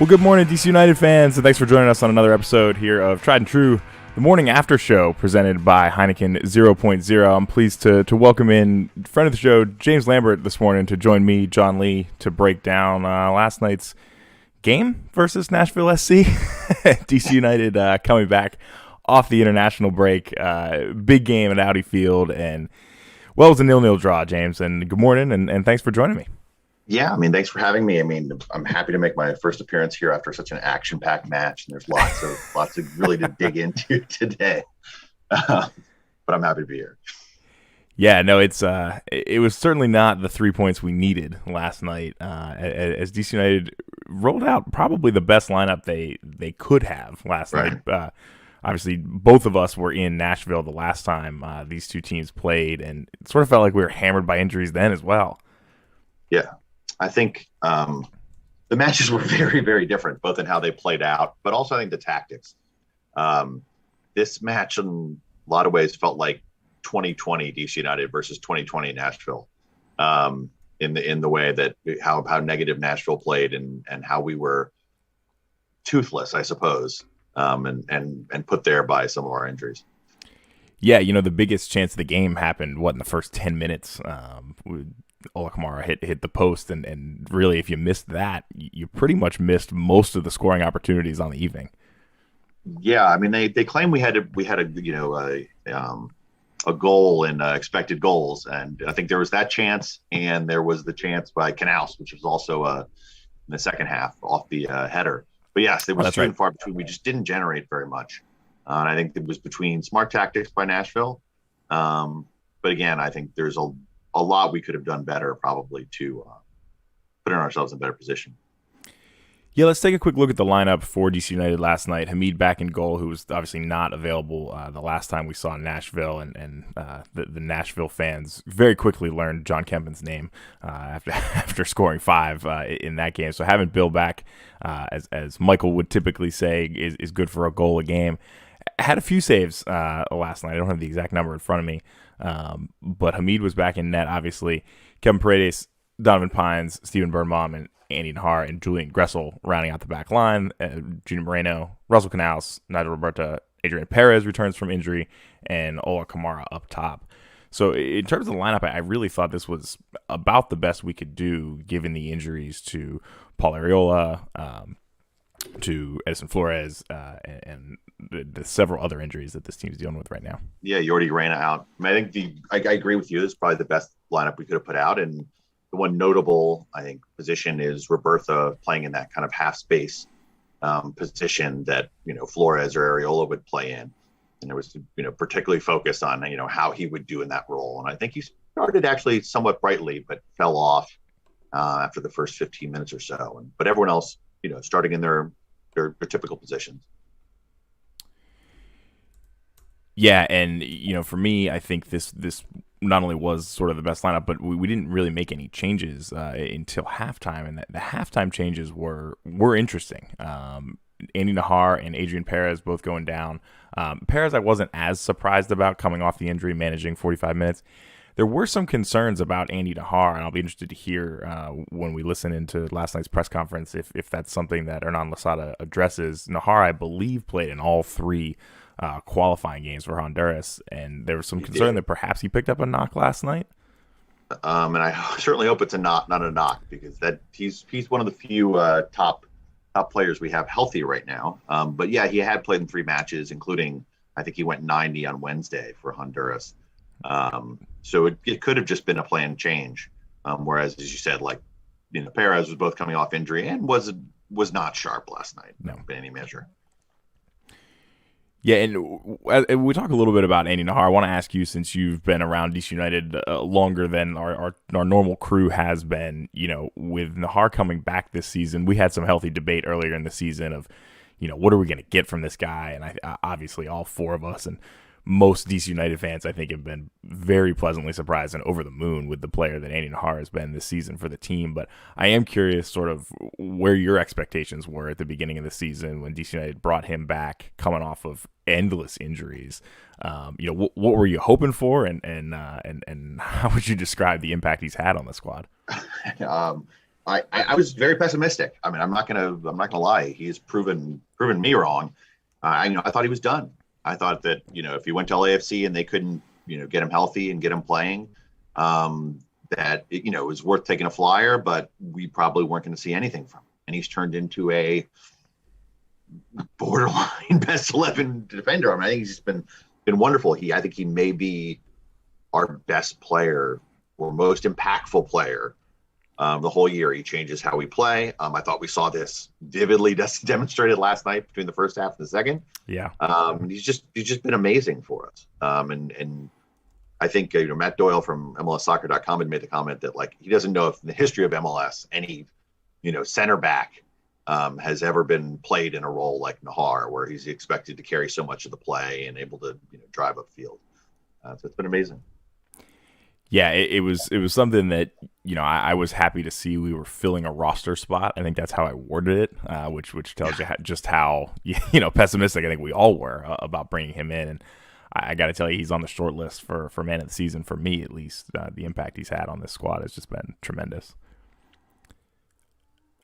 Well, good morning, DC United fans, and thanks for joining us on another episode here of Tried and True, the morning after show presented by Heineken 0.0. I'm pleased to welcome in friend of the show, James Lambert, this morning to join me, John Lee, to break down last night's game versus Nashville SC. DC United coming back off the international break. Big game at Audi Field, and well, it was a 0-0 draw, James, and good morning, and thanks for joining me. Yeah, thanks for having me. I'm happy to make my first appearance here after such an action-packed match, and there's lots of really to dig into today. But I'm happy to be here. Yeah, no, it was certainly not the 3 points we needed last night. As DC United rolled out probably the best lineup they could have last night. Obviously, both of us were in Nashville the last time these two teams played, and it sort of felt like we were hammered by injuries then as well. Yeah. I think the matches were very, very different, both in how they played out, but also I think the tactics. This match, in a lot of ways, felt like 2020 DC United versus 2020 Nashville, in the way that how negative Nashville played and how we were toothless, I suppose, and put there by some of our injuries. Yeah, the biggest chance of the game happened in the first 10 minutes. Ola Kamara hit the post, and really, if you missed that, you pretty much missed most of the scoring opportunities on the evening. Yeah, they claim we had a goal in expected goals, and I think there was that chance, and there was the chance by Canals, which was also in the second half off the header. But yes, it was few and far between. We just didn't generate very much, and I think it was between smart tactics by Nashville. But again, I think there's a lot we could have done better probably to put ourselves in a better position. Yeah, let's take a quick look at the lineup for DC United last night. Hamid back in goal, who was obviously not available the last time we saw Nashville, and the Nashville fans very quickly learned John Kempen's name after scoring 5 in that game. So having Bill back, as Michael would typically say, is good for a goal a game. Had a few saves last night. I don't have the exact number in front of me. But Hamid was back in net, obviously. Kevin Paredes, Donovan Pines, Steven Birnbaum, and Andy Nahar and Julian Gressel rounding out the back line. Junior Moreno, Russell Canals, Nigel Roberta, Adrian Perez returns from injury, and Ola Kamara up top. So in terms of the lineup, I really thought this was about the best we could do given the injuries to Paul Arriola, to Edison Flores, and the several other injuries that this team's dealing with right now. Yeah, Jordi Reyna out. I think I agree with you. This is probably the best lineup we could have put out. And the one notable, I think, position is Roberta playing in that kind of half space position that, Flores or Arriola would play in. And there was, particularly focused on, how he would do in that role. And I think he started actually somewhat brightly, but fell off after the first 15 minutes or so. But everyone else, starting in their typical positions. Yeah, and for me, I think this not only was sort of the best lineup, but we didn't really make any changes until halftime, and the halftime changes were interesting. Andy Nahar and Adrian Perez both going down. Perez I wasn't as surprised about coming off the injury, managing 45 minutes. There were some concerns about Andy Nahar, and I'll be interested to hear when we listen into last night's press conference if that's something that Hernan Losada addresses. Nahar, I believe, played in all 3 qualifying games for Honduras, and there was some concern that perhaps he picked up a knock last night. And I certainly hope it's not a knock, because that he's one of the few top players we have healthy right now. But yeah, he had played in 3 matches, including I think he went 90 on Wednesday for Honduras. So it could have just been a planned change. Whereas, as you said, Perez was both coming off injury and was not sharp last night, by any measure. Yeah, and we talk a little bit about Andy Nahar. I want to ask you, since you've been around DC United longer than our normal crew has been, with Nahar coming back this season, we had some healthy debate earlier in the season of, what are we going to get from this guy? And obviously all 4 of us and most DC United fans, I think, have been very pleasantly surprised and over the moon with the player that Andy Nahar has been this season for the team. But I am curious sort of where your expectations were at the beginning of the season when DC United brought him back coming off of endless injuries. What were you hoping for, and how would you describe the impact he's had on the squad? I was very pessimistic. I mean, I'm not gonna lie. He's proven me wrong. I thought he was done. I thought that if he went to LAFC and they couldn't get him healthy and get him playing, that it was worth taking a flyer, but we probably weren't going to see anything from him. And he's turned into a borderline best 11 defender. I mean, I think he's just been wonderful. I think he may be our best player or most impactful player the whole year. He changes how we play. I thought we saw this vividly demonstrated last night between the first half and the second. Yeah. He's just been amazing for us. And I think Matt Doyle from MLSsoccer.com had made the comment that he doesn't know if in the history of MLS any center back has ever been played in a role like Nahar, where he's expected to carry so much of the play and able to drive upfield. So it's been amazing. Yeah, it was something that I was happy to see we were filling a roster spot. I think that's how I worded it, which tells you just how pessimistic I think we all were about bringing him in. And I got to tell you, he's on the short list for man of the season for me at least. The impact he's had on this squad has just been tremendous.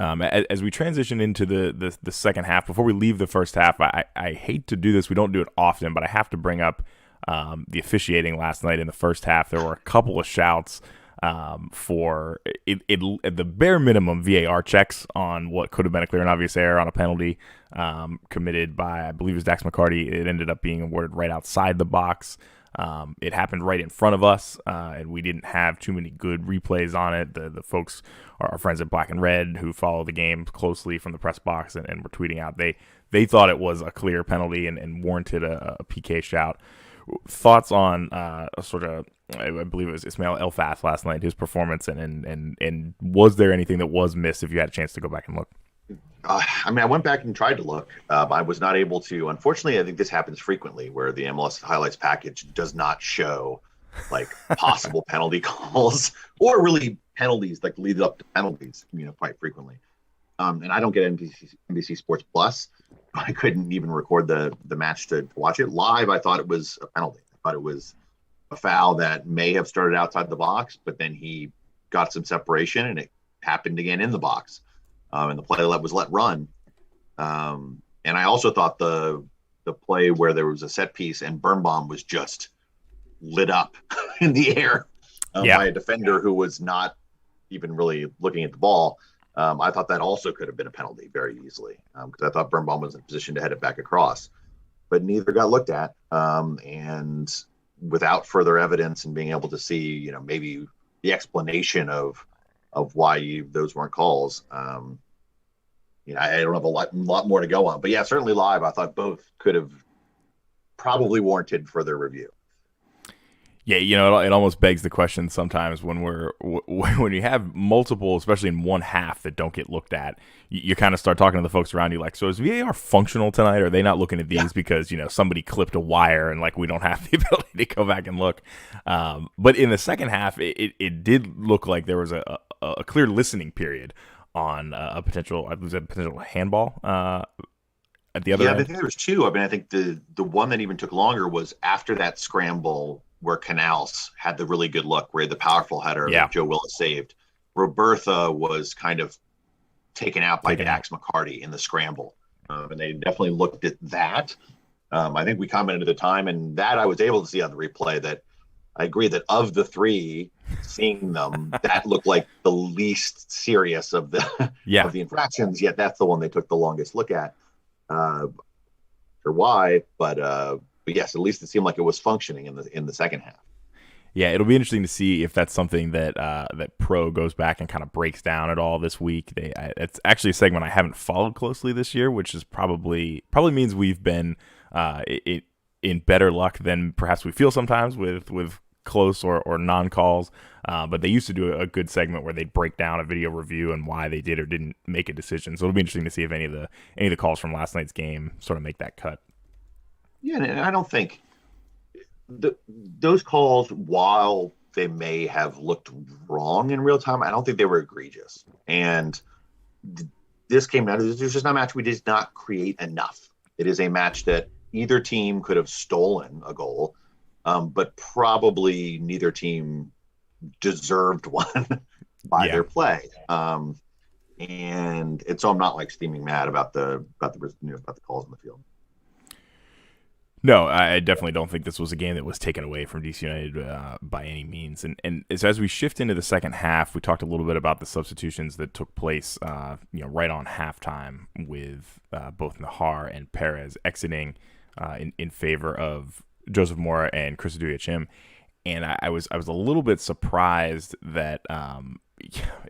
As we transition into the second half, before we leave the first half, I hate to do this. We don't do it often, but I have to bring up the officiating last night in the first half. There were a couple of shouts for it, at the bare minimum VAR checks on what could have been a clear and obvious error on a penalty committed by, I believe it was Dax McCarty. It ended up being awarded right outside the box. It happened right in front of us, and we didn't have too many good replays on it. The folks, our friends at Black and Red, who follow the game closely from the press box and were tweeting out, they thought it was a clear penalty and warranted a PK shout. Thoughts on I believe it was Ismail Elfath last night, his performance, and was there anything that was missed if you had a chance to go back and look? I went back and tried to look. I was not able to. Unfortunately, I think this happens frequently where the MLS highlights package does not show possible penalty calls or really penalties lead up to penalties, quite frequently. And I don't get NBC Sports Plus. I couldn't even record the match to watch it live. I thought it was a penalty. I thought it was a foul that may have started outside the box, but then he got some separation and it happened again in the box. And the play was let run. And I also thought the play where there was a set piece and Birnbaum was just lit up in the air by a defender who was not even really looking at the ball. I thought that also could have been a penalty very easily because I thought Birnbaum was in a position to head it back across, but neither got looked at. And without further evidence and being able to see, maybe the explanation of why those weren't calls, I don't have a lot more to go on. But yeah, certainly live, I thought both could have probably warranted further review. Yeah, it almost begs the question sometimes when when you have multiple, especially in one half, that don't get looked at, you kind of start talking to the folks around you so is VAR functional tonight? Are they not looking at these because, somebody clipped a wire and we don't have the ability to go back and look? But in the second half, it did look like there was a clear listening period on a potential handball at the other end. I think there was two. I think the one that even took longer was after that scramble where Canals had the really good look, where he had the powerful header that Joe Willis saved. Robertha was kind of taken out by Dax McCarty in the scramble. And they definitely looked at that. I think we commented at the time, and that I was able to see on the replay that I agree that of the three, seeing them, that looked like the least serious of the of the infractions, yet that's the one they took the longest look at. Or why, but yes, at least it seemed like it was functioning in the second half. Yeah, it'll be interesting to see if that's something that that Pro goes back and kind of breaks down at all this week. It's actually a segment I haven't followed closely this year, which is probably means we've been in better luck than perhaps we feel sometimes with close or non-calls. But they used to do a good segment where they'd break down a video review and why they did or didn't make a decision. So it'll be interesting to see if any of the calls from last night's game sort of make that cut. Yeah, and I don't think those calls, while they may have looked wrong in real time, I don't think they were egregious. And this came down to there's just not a match we did not create enough. It is a match that either team could have stolen a goal, but probably neither team deserved one by their play. so I'm not like steaming mad about about the calls on the field. No, I definitely don't think this was a game that was taken away from DC United by any means. And as we shift into the second half, we talked a little bit about the substitutions that took place, right on halftime with both Nahar and Perez exiting in favor of Joseph Mora and Chris Aduya-Chim. And I was a little bit surprised that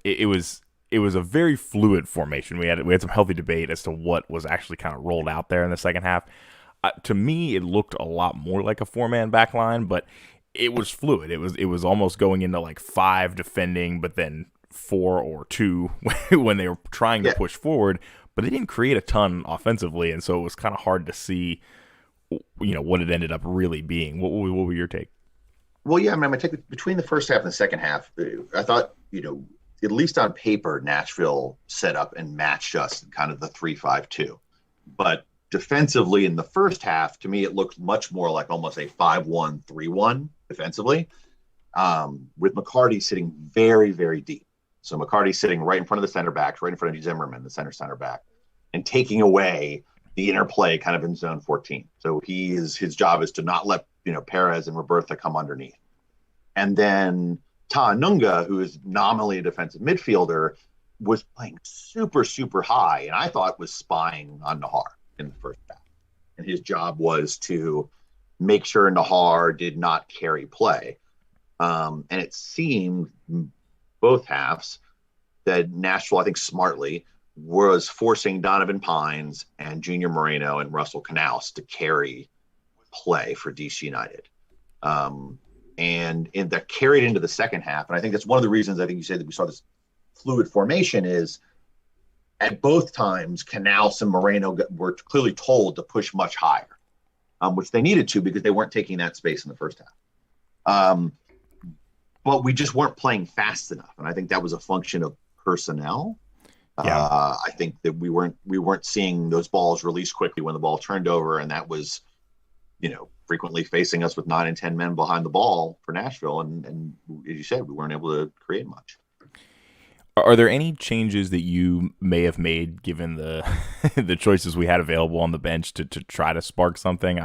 it was a very fluid formation. We had some healthy debate as to what was actually kind of rolled out there in the second half. To me, it looked a lot more like a 4-man back line, but it was fluid. It was almost going into like 5 defending, but then 4 or 2 when they were trying to push forward. But they didn't create a ton offensively, and so it was kind of hard to see, what it ended up really being. What were your take? Well, yeah, I mean, my take between the first half and the second half, I thought, at least on paper, Nashville set up and matched us in kind of the 3-5-2, but defensively in the first half, to me, it looked much more like almost a 5-1-3-1 defensively, with McCarty sitting very, very deep. So McCarty sitting right in front of the center backs, right in front of Zimmerman, the center back, and taking away the interplay kind of in zone 14. So his job is to not let Perez and Robertha come underneath. And then Ta'anunga, who is nominally a defensive midfielder, was playing super, super high, and I thought was spying on Nahar in the first half. And his job was to make sure Nahar did not carry play. And it seemed both halves that Nashville, I think smartly, was forcing Donovan Pines and Junior Moreno and Russell Canals to carry play for DC United. And that carried into the second half. And I think that's one of the reasons I think you said that we saw this fluid formation is at both times, Canals and Moreno were clearly told to push much higher, which they needed to because they weren't taking that space in the first half. But we just weren't playing fast enough, and I think that was a function of personnel. Yeah. I think that we weren't seeing those balls released quickly when the ball turned over, and that was, frequently facing us with 9 and 10 men behind the ball for Nashville, and as you said, we weren't able to create much. Are there any changes that you may have made given the the choices we had available on the bench to try to spark something?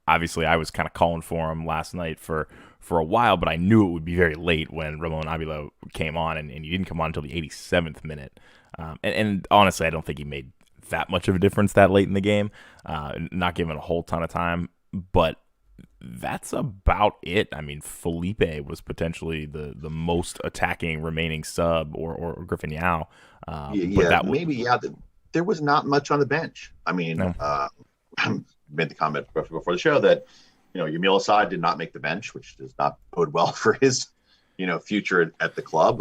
Obviously, I was kind of calling for him last night for a while, but I knew it would be very late when Ramon Abilo came on, and he didn't come on until the 87th minute. And honestly, I don't think he made that much of a difference that late in the game, not given a whole ton of time. But that's about it. I mean, Felipe was potentially the most attacking remaining sub, or Griffin Yao. There was not much on the bench. I mean, No. I made the comment before the show that, Yamil Assad did not make the bench, which does not bode well for his, future at the club.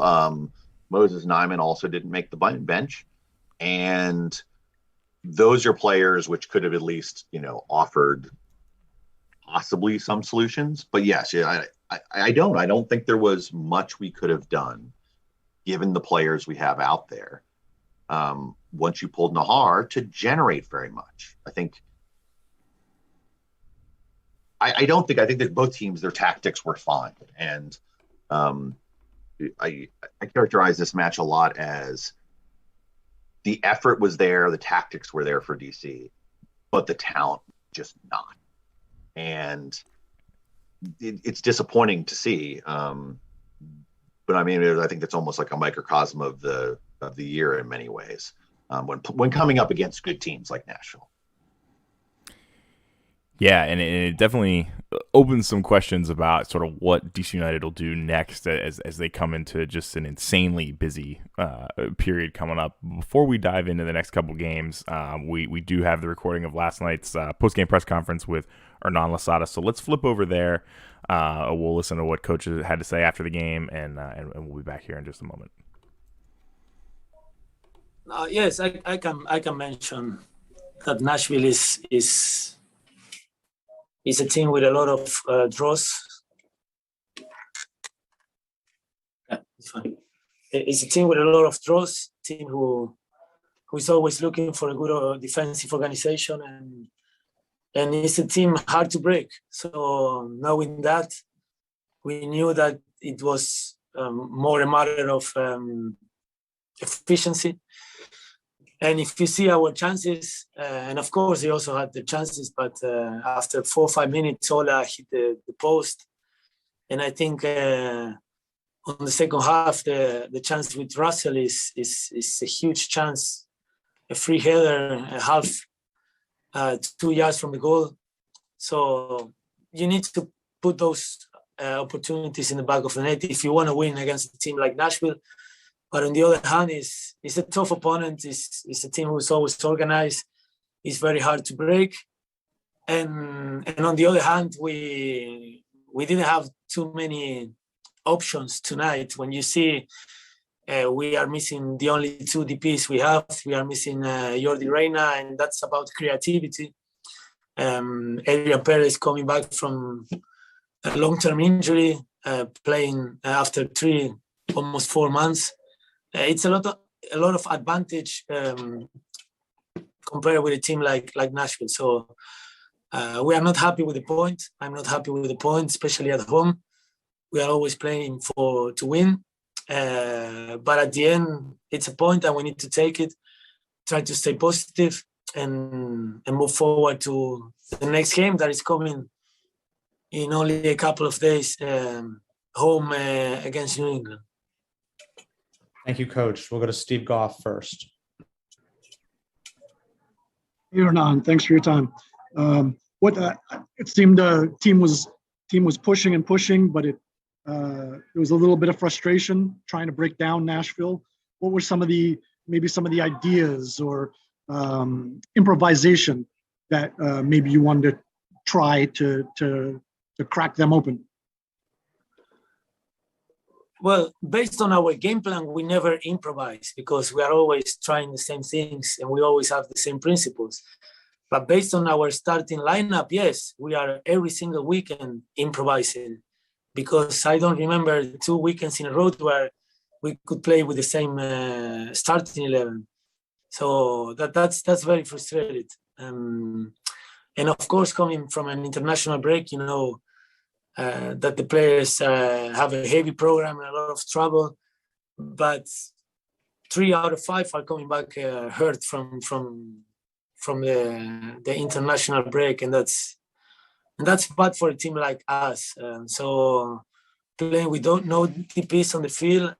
Moses Nyman also didn't make the bench. And those are players which could have at least, offered possibly some solutions. But yes, I don't think there was much we could have done given the players we have out there. Once you pulled Nahar to generate very much. I think that both teams, their tactics were fine. And I characterize this match a lot as the effort was there, the tactics were there for DC, but the talent just not. And it's disappointing to see. But I mean, I think that's almost like a microcosm of the year in many ways, when coming up against good teams like Nashville. Yeah, and it definitely opens some questions about sort of what DC United will do next as they come into just an insanely busy period coming up. Before we dive into the next couple games, we do have the recording of last night's post-game press conference with Hernan Losada. So let's flip over there. We'll listen to what Coach had to say after the game, and we'll be back here in just a moment. Yes, I can mention that Nashville is a team with a lot of draws. Yeah, it's fine. It's a team with a lot of draws. Team who is always looking for a good defensive organization, and it's a team hard to break. So knowing that, we knew that it was more a matter of efficiency And if you see our chances, and of course they also had the chances, but after 4 or 5 minutes, Ola hit the post. And I think on the second half, the chance with Russell is a huge chance, a free header, a half, 2 yards from the goal. So you need to put those opportunities in the back of the net if you want to win against a team like Nashville. But on the other hand, it's a tough opponent. It's a team who's always organized. It's very hard to break. And on the other hand, we didn't have too many options tonight. When you see we are missing the only 2 DPs we have. We are missing Jordi Reina, and that's about creativity. Adrian Perez coming back from a long-term injury, playing after 3, almost 4 months. It's a lot of advantage compared with a team like Nashville. So we are not happy with the point. I'm not happy with the point, especially at home. We are always playing to win. But at the end, it's a point and we need to take it, try to stay positive and move forward to the next game that is coming in only a couple of days, home against New England. Thank you, Coach. We'll go to Steve Goff first. Hey, Hernan, thanks for your time. It seemed the team was pushing and pushing, but there was a little bit of frustration trying to break down Nashville. What were some of the ideas or improvisation that maybe you wanted to try to crack them open? Well, based on our game plan, we never improvise because we are always trying the same things and we always have the same principles. But based on our starting lineup, yes, we are every single weekend improvising, because I don't remember 2 weekends in a row where we could play with the same starting 11. So that's very frustrating. And of course, coming from an international break, that the players have a heavy program and a lot of trouble, but 3 out of 5 are coming back hurt from the international break, and that's bad for a team like us. So playing with no DPs on the field,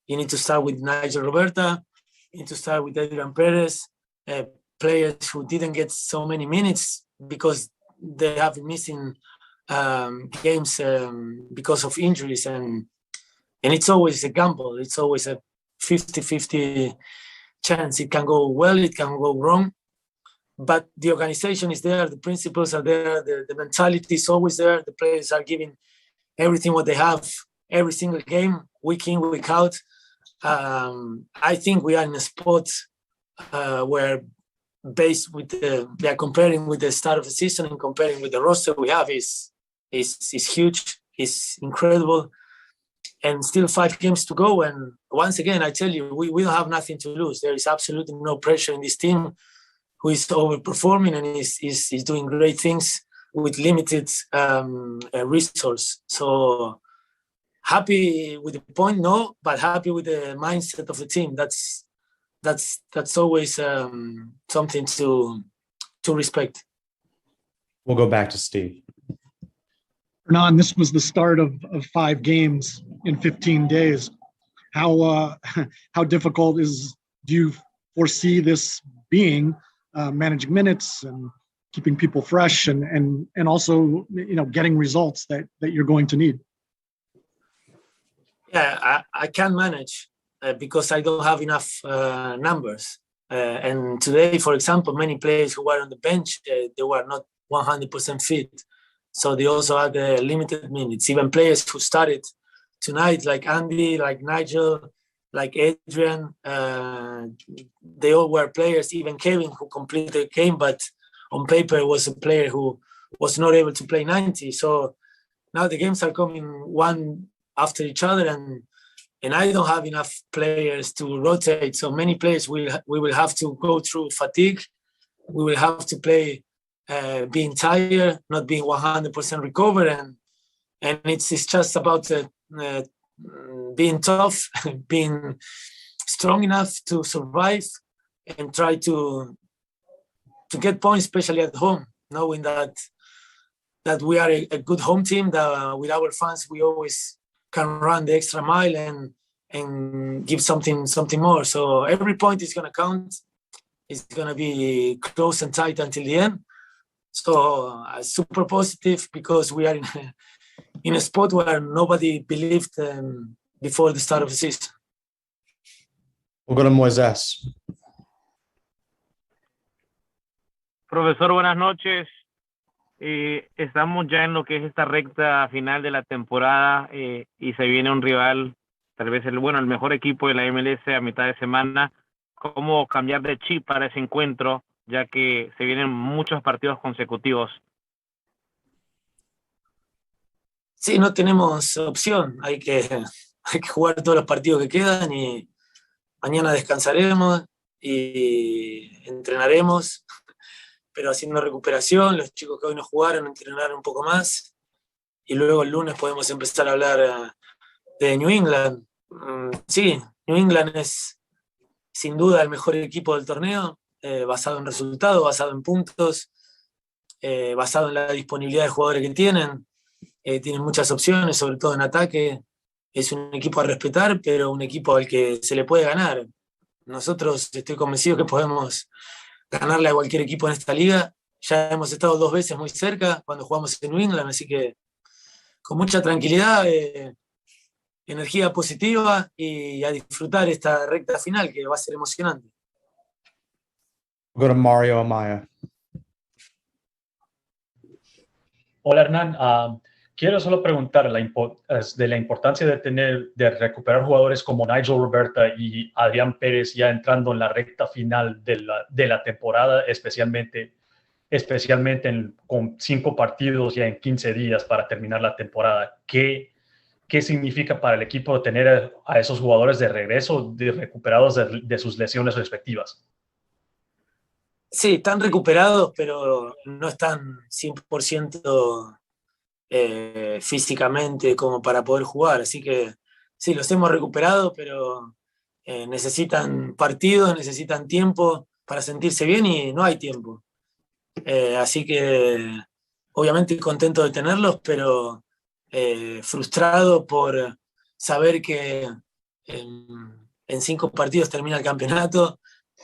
you need to start with Nigel Roberta, you need to start with Adrian Perez, players who didn't get so many minutes because they have been missing games because of injuries, and it's always a gamble. It's always a 50-50 chance. It can go well, it can go wrong, but the organization is there, the principles are there, the mentality is always there. The players are giving everything what they have every single game, week in, week out. I think we are in a spot where, based with they are comparing with the start of the season and comparing with the roster we have is huge, is incredible, and still 5 games to go. And once again, I tell you, we don't have nothing to lose. There is absolutely no pressure in this team, who is overperforming and is doing great things with limited resource. So happy with the point, no, but happy with the mindset of the team. That's always something to respect. We'll go back to Steve. Hernan, this was the start of 5 games in 15 days. How difficult do you foresee this being, managing minutes and keeping people fresh and also getting results that you're going to need? Yeah, I can manage because I don't have enough numbers. And today, for example, many players who were on the bench, they were not 100% fit. So they also had limited minutes. Even players who started tonight, like Andy, like Nigel, like Adrian, they all were players, even Kevin, who completed the game, but on paper was a player who was not able to play 90. So now the games are coming one after each other, and I don't have enough players to rotate. So many players we will have to go through fatigue. We will have to play being tired, not being 100% recovered, and it's just about being tough, being strong enough to survive, and try to get points, especially at home, knowing that we are a good home team, that with our fans we always can run the extra mile and give something more. So every point is going to count. It's going to be close and tight until the end. So super positive, because we are in a spot where nobody believed before the start of the season. We'll go to Moises. Profesor, buenas noches. Estamos ya en lo que es esta recta final de la temporada y se viene un rival, tal vez el mejor equipo de la MLS a mitad de semana. ¿Cómo cambiar de chip para ese encuentro, ya que se vienen muchos partidos consecutivos? Sí, no tenemos opción. Hay que jugar todos los partidos que quedan y mañana descansaremos y entrenaremos, pero haciendo recuperación. Los chicos que hoy no jugaron entrenaron un poco más y luego el lunes podemos empezar a hablar de New England. Sí, New England es sin duda el mejor equipo del torneo, basado en resultados, basado en puntos, basado en la disponibilidad de jugadores que tienen. Tienen muchas opciones, sobre todo en ataque. Es un equipo a respetar, pero un equipo al que se le puede ganar. Nosotros estoy convencido que podemos ganarle a cualquier equipo en esta liga. Ya hemos estado 2 veces muy cerca cuando jugamos en New England, así que con mucha tranquilidad, energía positiva y a disfrutar esta recta final que va a ser emocionante. We'll go to Mario Amaya. Hola Hernán, quiero solo preguntar de la importancia de recuperar jugadores como Nigel Roberta y Adrián Pérez ya entrando en la recta final de la temporada, especialmente con 5 partidos ya en 15 días para terminar la temporada. ¿Qué significa para el equipo tener a esos jugadores de regreso, recuperados de sus lesiones respectivas? Sí, están recuperados, pero no están 100% físicamente como para poder jugar. Así que sí, los hemos recuperado, pero necesitan partidos, necesitan tiempo para sentirse bien y no hay tiempo. Así que obviamente contento de tenerlos, pero frustrado por saber que en 5 partidos termina el campeonato.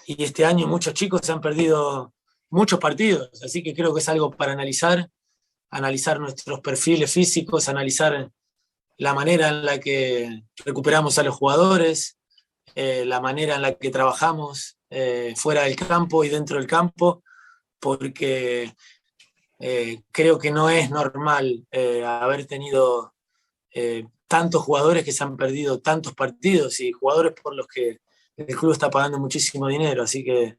Y este año muchos chicos se han perdido muchos partidos, así que creo que es algo para analizar nuestros perfiles físicos, analizar la manera en la que recuperamos a los jugadores, la manera en la que trabajamos fuera del campo y dentro del campo, porque creo que no es normal haber tenido tantos jugadores que se han perdido tantos partidos y jugadores por los que el club está pagando muchísimo dinero, así que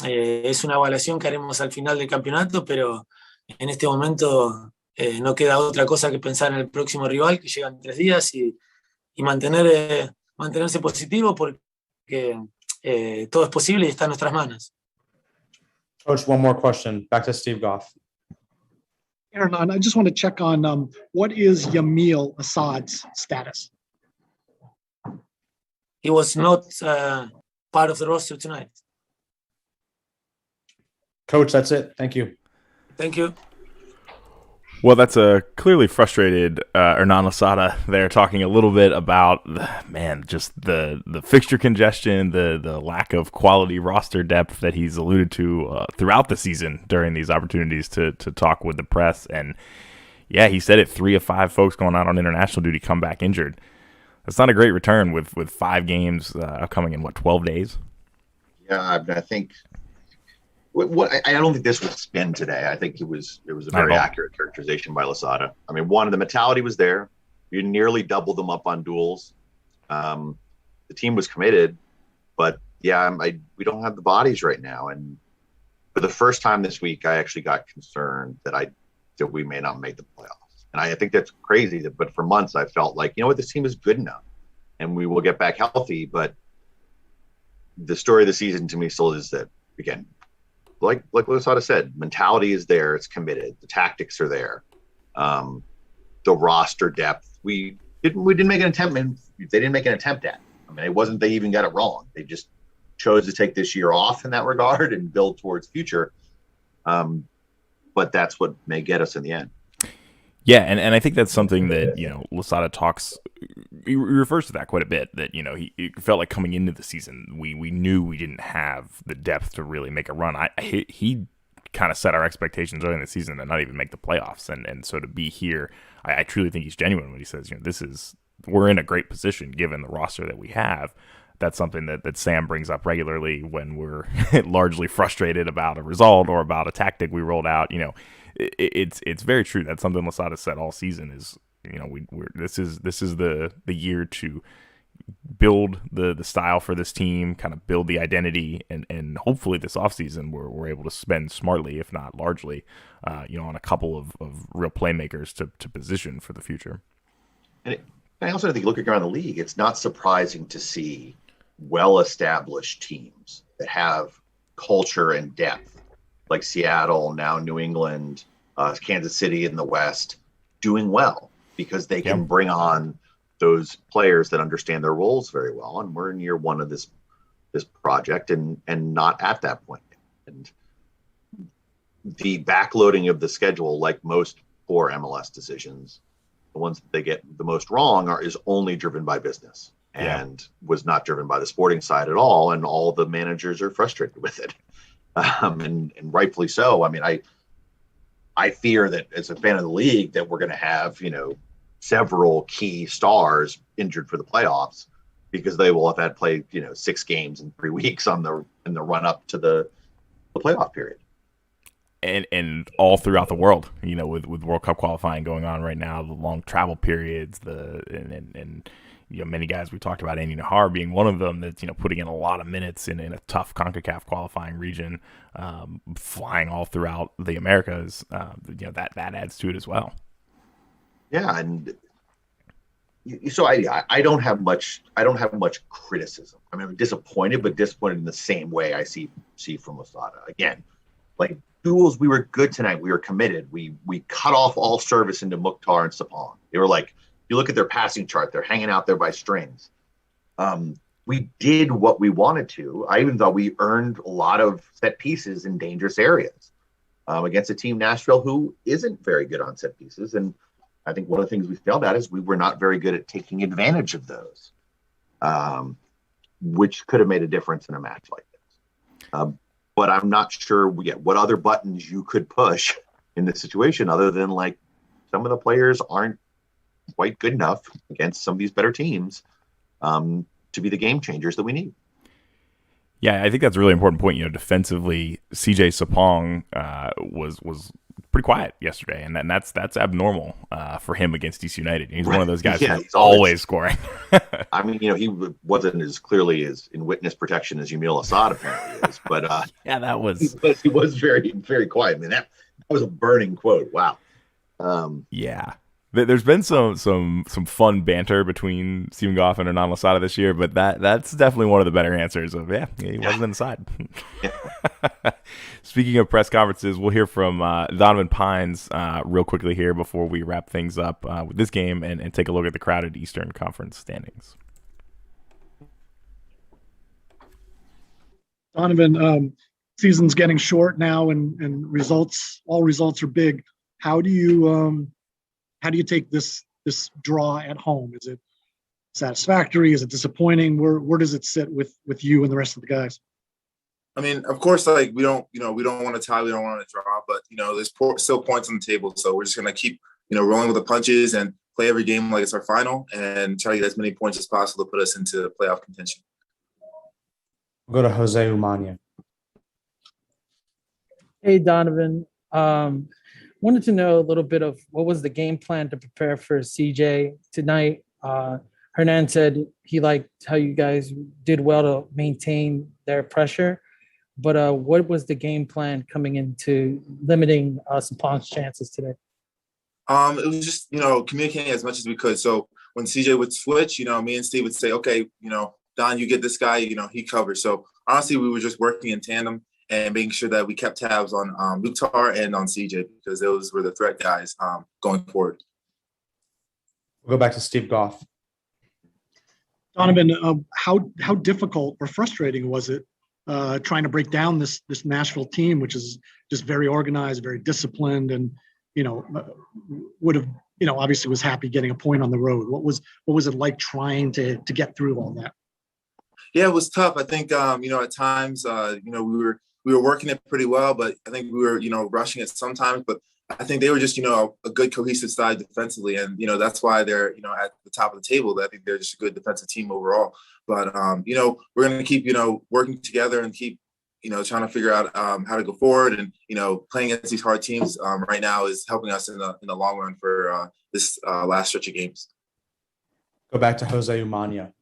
es una evaluación que haremos al final del campeonato, pero en este momento no queda otra cosa que pensar en el próximo rival que llega en 3 días y mantenerse positivo, porque todo es posible y está en nuestras manos. Coach, one more question. Back to Steve Goff. Hernan, I just want to check on what is Yamil Assad's status? He was not part of the roster tonight. Coach, that's it. Thank you. Thank you. Well, that's a clearly frustrated Hernan Losada there, talking a little bit about, just the fixture congestion, the lack of quality roster depth that he's alluded to throughout the season during these opportunities to talk with the press. And yeah, he said it, 3 of 5 folks going out on international duty come back injured. That's not a great return with 5 games upcoming in 12 days. Yeah, I think I don't think this was spin today. I think it was a very accurate characterization by Losada. I mean, the mentality was there. You nearly doubled them up on duels. The team was committed, but yeah, we don't have the bodies right now. And for the first time this week, I actually got concerned that we may not make the playoffs. And I think that's crazy. But for months, I felt like, you know what, this team is good enough, and we will get back healthy. But the story of the season to me still is that, again, like Losada said, mentality is there. It's committed. The tactics are there. The roster depth, we didn't make an attempt. They didn't make an attempt at. I mean, it wasn't they even got it wrong. They just chose to take this year off in that regard and build towards future. But that's what may get us in the end. Yeah, and I think that's something that, Losada he refers to that quite a bit, that, he felt like coming into the season, we knew we didn't have the depth to really make a run. He kind of set our expectations early in the season to not even make the playoffs. And so to be here, I truly think he's genuine when he says, we're in a great position given the roster that we have. That's something that Sam brings up regularly when we're largely frustrated about a result or about a tactic we rolled out. It's very true. That's something Losada said all season is, this is the year to build the style for this team, kind of build the identity, and hopefully this offseason we're able to spend smartly, if not largely, on a couple of real playmakers to position for the future. And I also think looking around the league, it's not surprising to see well-established teams that have culture and depth, like Seattle, now New England, Kansas City in the West, doing well because they can bring on those players that understand their roles very well. And we're in year one of this project and not at that point. And the backloading of the schedule, like most poor MLS decisions, the ones that they get the most wrong is only driven by business and was not driven by the sporting side at all. And all the managers are frustrated with it. And rightfully so. I mean, I fear that as a fan of the league that we're going to have, several key stars injured for the playoffs because they will have had played, 6 games in 3 weeks in the run up to the playoff period. And all throughout the world, with World Cup qualifying going on right now, the long travel periods, and many guys we talked about, Andy Nahar being one of them, that's putting in a lot of minutes in a tough CONCACAF qualifying region, flying all throughout the Americas. That adds to it as well. Yeah, and so I don't have much criticism. I mean, I'm disappointed, but disappointed in the same way I see from Losada. Again, like duels, we were good tonight. We were committed. We cut off all service into Mukhtar and Sapong. They were like, you look at their passing chart, they're hanging out there by strings. We did what we wanted to. I even thought we earned a lot of set pieces in dangerous areas against a team, Nashville, who isn't very good on set pieces. And I think one of the things we failed at is we were not very good at taking advantage of those, which could have made a difference in a match like this. But I'm not sure what other buttons you could push in this situation other than like some of the players aren't quite good enough against some of these better teams to be the game changers that we need. Yeah, I think that's a really important point. Defensively, CJ Sapong was pretty quiet yesterday, and that's abnormal for him against DC United. He's one of those guys who's always scoring. I mean, he wasn't as clearly as in witness protection as Yamil Assad apparently is, but that was he was very, very quiet. I mean, that was a burning quote. Wow. Yeah. There's been some fun banter between Stephen Goff and Hernan Losada this year, but that's definitely one of the better answers of, he wasn't inside. Speaking of press conferences, we'll hear from Donovan Pines real quickly here before we wrap things up with this game and take a look at the crowded Eastern Conference standings. Donovan, season's getting short now and all results are big. How do you take this draw at home? Is it satisfactory? Is it disappointing? Where does it sit with you and the rest of the guys? I mean, of course, like we don't want to tie, we don't want to draw, but there's still points on the table, so we're just gonna keep rolling with the punches and play every game like it's our final, and try to get as many points as possible to put us into playoff contention. We'll go to Jose Umania. Hey, Donovan. Wanted to know a little bit of what was the game plan to prepare for CJ tonight. Hernan said he liked how you guys did well to maintain their pressure, but what was the game plan coming into limiting Sapong's chances today? It was just, communicating as much as we could. So when CJ would switch, me and Steve would say, okay, Don, you get this guy, he covers. So honestly, we were just working in tandem and making sure that we kept tabs on Mukhtar and on CJ because those were the threat guys going forward. We'll go back to Steve Goff. Donovan, how difficult or frustrating was it trying to break down this Nashville team, which is just very organized, very disciplined, and would have obviously was happy getting a point on the road. What was it like trying to get through all that? Yeah, it was tough. I think at times we were working it pretty well, but I think we were rushing it sometimes. But I think they were just a good cohesive side defensively, and that's why they're at the top of the table. I think they're just a good defensive team overall. But we're going to keep working together and keep trying to figure out how to go forward. And playing against these hard teams right now is helping us in the long run for this last stretch of games. Go back to Jose Umania.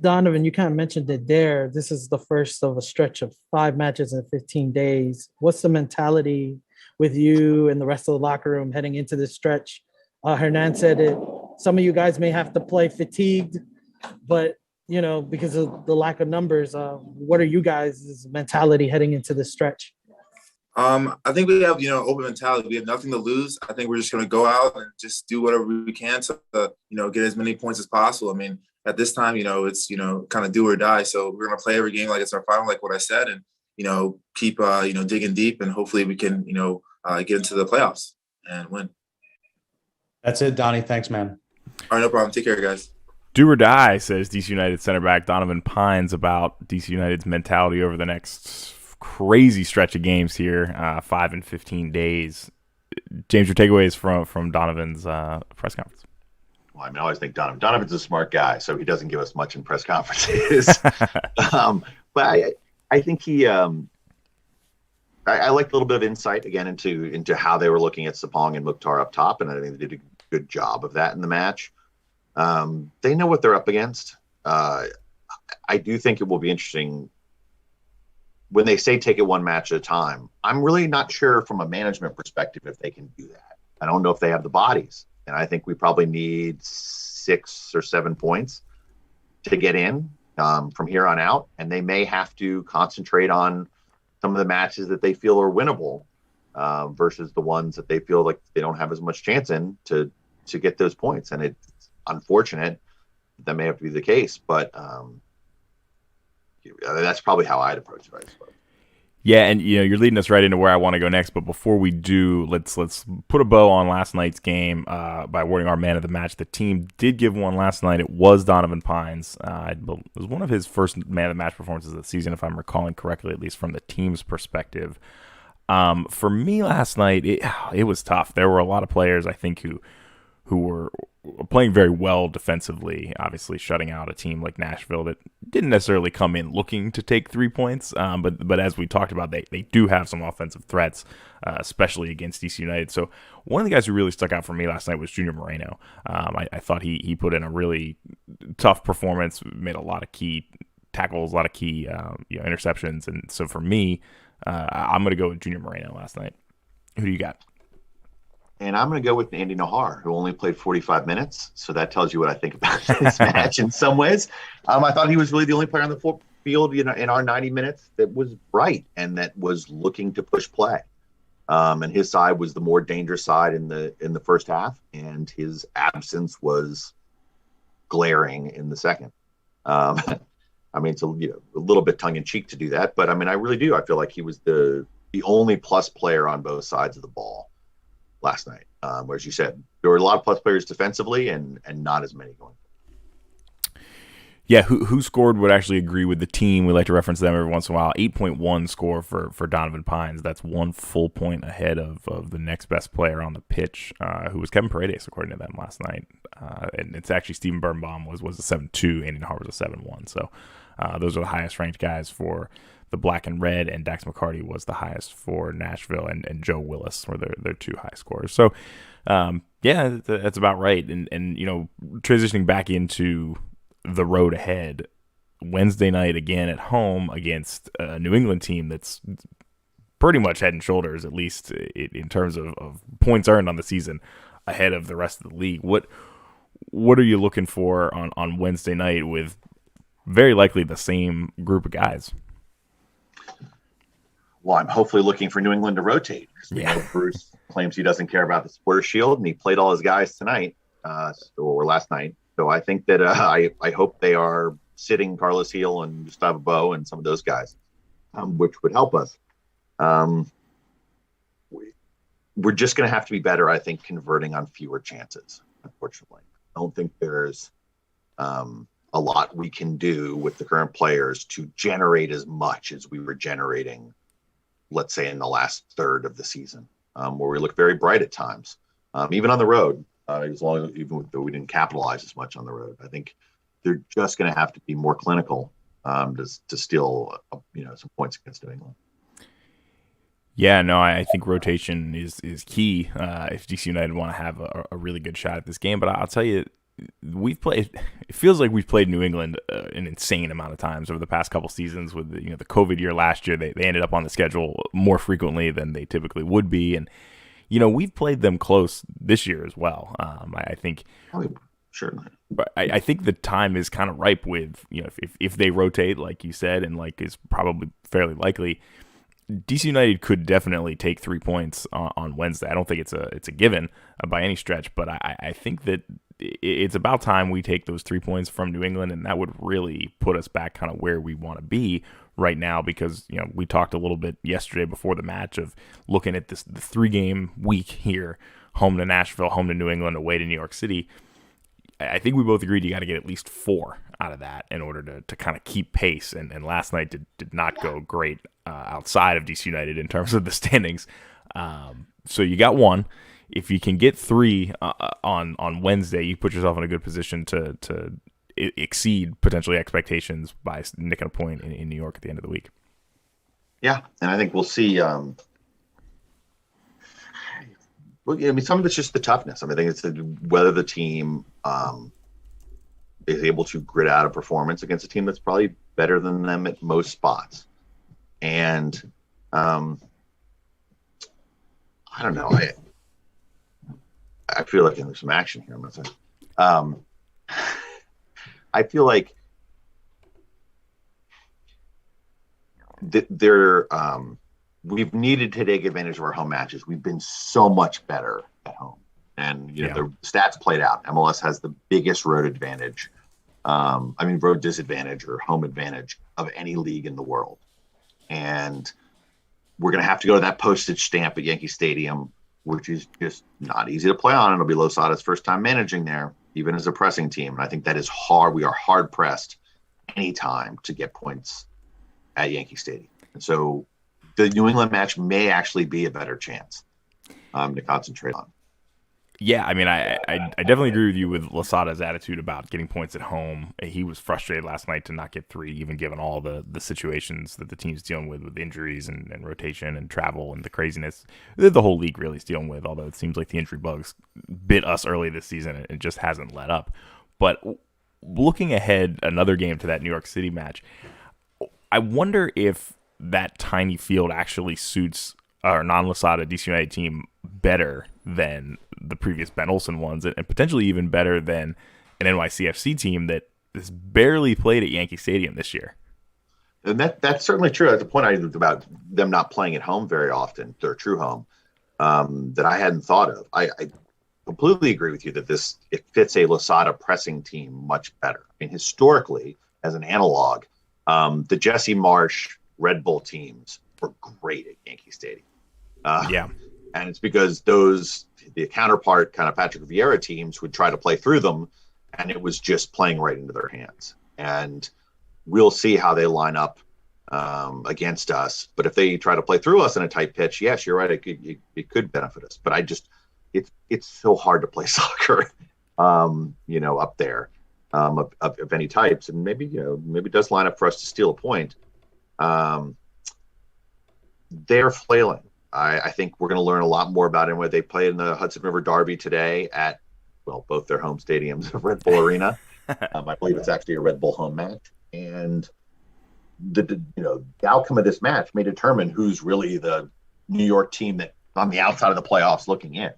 Donovan, you kind of mentioned it there. This is the first of a stretch of 5 matches in 15 days. What's the mentality with you and the rest of the locker room heading into this stretch? Hernan said it. Some of you guys may have to play fatigued, but because of the lack of numbers, what are you guys' mentality heading into this stretch? I think we have open mentality. We have nothing to lose. I think we're just going to go out and just do whatever we can to get as many points as possible. I mean, at this time, it's kind of do or die. So we're going to play every game like it's our final, like what I said, and keep digging deep, and hopefully we can get into the playoffs and win. That's it, Donnie. Thanks, man. All right, no problem. Take care, guys. Do or die, says DC United center back Donovan Pines about DC United's mentality over the next crazy stretch of games here, 5 and 15 days. James, your takeaways from Donovan's press conference? Well, I always think Donovan's a smart guy, so he doesn't give us much in press conferences. But I think he I liked a little bit of insight again into how they were looking at Sapong and Mukhtar up top, and I think they did a good job of that in the match. They know what they're up against. I do think it will be interesting when they say take it one match at a time. I'm really not sure from a management perspective if they can do that. I don't know if they have the bodies. And I think we probably need 6 or 7 points to get in from here on out. And they may have to concentrate on some of the matches that they feel are winnable versus the ones that they feel like they don't have as much chance in to get those points. And it's unfortunate that may have to be the case, but that's probably how I'd approach it, I suppose. Yeah, and you're leading us right into where I want to go next. But before we do, let's put a bow on last night's game by awarding our man of the match. The team did give one last night. It was Donovan Pines. It was one of his first man of the match performances of the season, if I'm recalling correctly, at least from the team's perspective. For me last night, it was tough. There were a lot of players, I think, who were playing very well defensively, obviously shutting out a team like Nashville that didn't necessarily come in looking to take 3 points. But as we talked about, they do have some offensive threats, especially against DC United. So one of the guys who really stuck out for me last night was Junior Moreno. I thought he put in a really tough performance, made a lot of key tackles, a lot of key interceptions. And so for me, I'm going to go with Junior Moreno last night. Who do you got? And I'm going to go with Andy Nahar, who only played 45 minutes. So that tells you what I think about this match in some ways. I thought he was really the only player on the field, in our 90 minutes that was bright and that was looking to push play. And his side was the more dangerous side in the first half, and his absence was glaring in the second. It's a little bit tongue in cheek to do that, but I really do. I feel like he was the only plus player on both sides of the ball last night. As you said, there were a lot of plus players defensively and not as many going. Yeah, who scored would actually agree with the team. We like to reference them every once in a while. 8.1 score for Donovan Pines. That's 1 full point ahead of the next best player on the pitch, who was Kevin Paredes, according to them last night. And it's actually Steven Birnbaum was a 7.2, Andy Nahar was a 7.1. So those are the highest ranked guys for the black and red, and Dax McCarty was the highest for Nashville, and Joe Willis were their 2 high scores. So, that's about right. And transitioning back into the road ahead, Wednesday night again at home against a New England team that's pretty much head and shoulders, at least in terms of points earned on the season, ahead of the rest of the league. What are you looking for on Wednesday night with very likely the same group of guys? Well, I'm hopefully looking for New England to rotate. Yeah. Bruce claims he doesn't care about the Supporters Shield, and he played all his guys tonight or last night. So I think that I hope they are sitting Carlos Heel and Gustavo Bo and some of those guys, which would help us. We're just going to have to be better, I think, converting on fewer chances, unfortunately. I don't think there's a lot we can do with the current players to generate as much as we were generating, let's say, in the last third of the season, where we look very bright at times, even on the road, even though we didn't capitalize as much on the road. I think they're just going to have to be more clinical to steal some points against New England. Yeah, no, I think rotation is key if DC United want to have a really good shot at this game. But I'll tell you, it feels like we've played New England an insane amount of times over the past couple seasons. With the COVID year last year, they ended up on the schedule more frequently than they typically would be, and we've played them close this year as well. I think. Certainly. But I think the time is kind of ripe with, if they rotate, like you said, and like is probably fairly likely, DC United could definitely take 3 points on Wednesday. I don't think it's a given by any stretch, but I think that it's about time we take those 3 points from New England, and that would really put us back kind of where we want to be right now, because we talked a little bit yesterday before the match of looking at the 3-game week here, home to Nashville, home to New England, away to New York City. I think we both agreed you got to get at least 4 out of that in order to kind of keep pace. And last night did not go great outside of DC United in terms of the standings. So you got 1. If you can get 3 on Wednesday, you put yourself in a good position to exceed potentially expectations by nicking a point in New York at the end of the week. Yeah, and I think we'll see. Some of it's just the toughness. I think it's whether the team is able to grit out a performance against a team that's probably better than them at most spots. And I don't know. I feel like there's some action here. I feel like we've needed to take advantage of our home matches. We've been so much better at home. And, the stats played out. MLS has the biggest road advantage. Road disadvantage or home advantage of any league in the world. And we're going to have to go to that postage stamp at Yankee Stadium, which is just not easy to play on. It'll be Losada's first time managing there, even as a pressing team. And I think that is hard. We are hard pressed anytime to get points at Yankee Stadium. And so the New England match may actually be a better chance to concentrate on. Yeah, I definitely agree with you with Losada's attitude about getting points at home. He was frustrated last night to not get 3, even given all the situations that the team's dealing with injuries and rotation and travel and the craziness that the whole league really is dealing with, although it seems like the injury bugs bit us early this season and it just hasn't let up. But looking ahead, another game to that New York City match, I wonder if that tiny field actually suits our non-Losada DC United team better than the previous Ben Olsen ones, and potentially even better than an NYCFC team that has barely played at Yankee Stadium this year. And that's certainly true. That's the point I made about them not playing at home very often, their true home, that I hadn't thought of. I completely agree with you that it fits a Losada pressing team much better. Historically, as an analog, the Jesse Marsh Red Bull teams were great at Yankee Stadium. And it's because the counterpart kind of Patrick Vieira teams would try to play through them, and it was just playing right into their hands. And we'll see how they line up against us. But if they try to play through us in a tight pitch, yes, you're right. It could benefit us. But it's so hard to play soccer, up there of any types. And maybe it does line up for us to steal a point. They're flailing. I think we're going to learn a lot more about him when they play in the Hudson River Derby today at, both their home stadiums of Red Bull Arena. I believe it's actually a Red Bull home match. And the outcome of this match may determine who's really the New York team that on the outside of the playoffs looking in.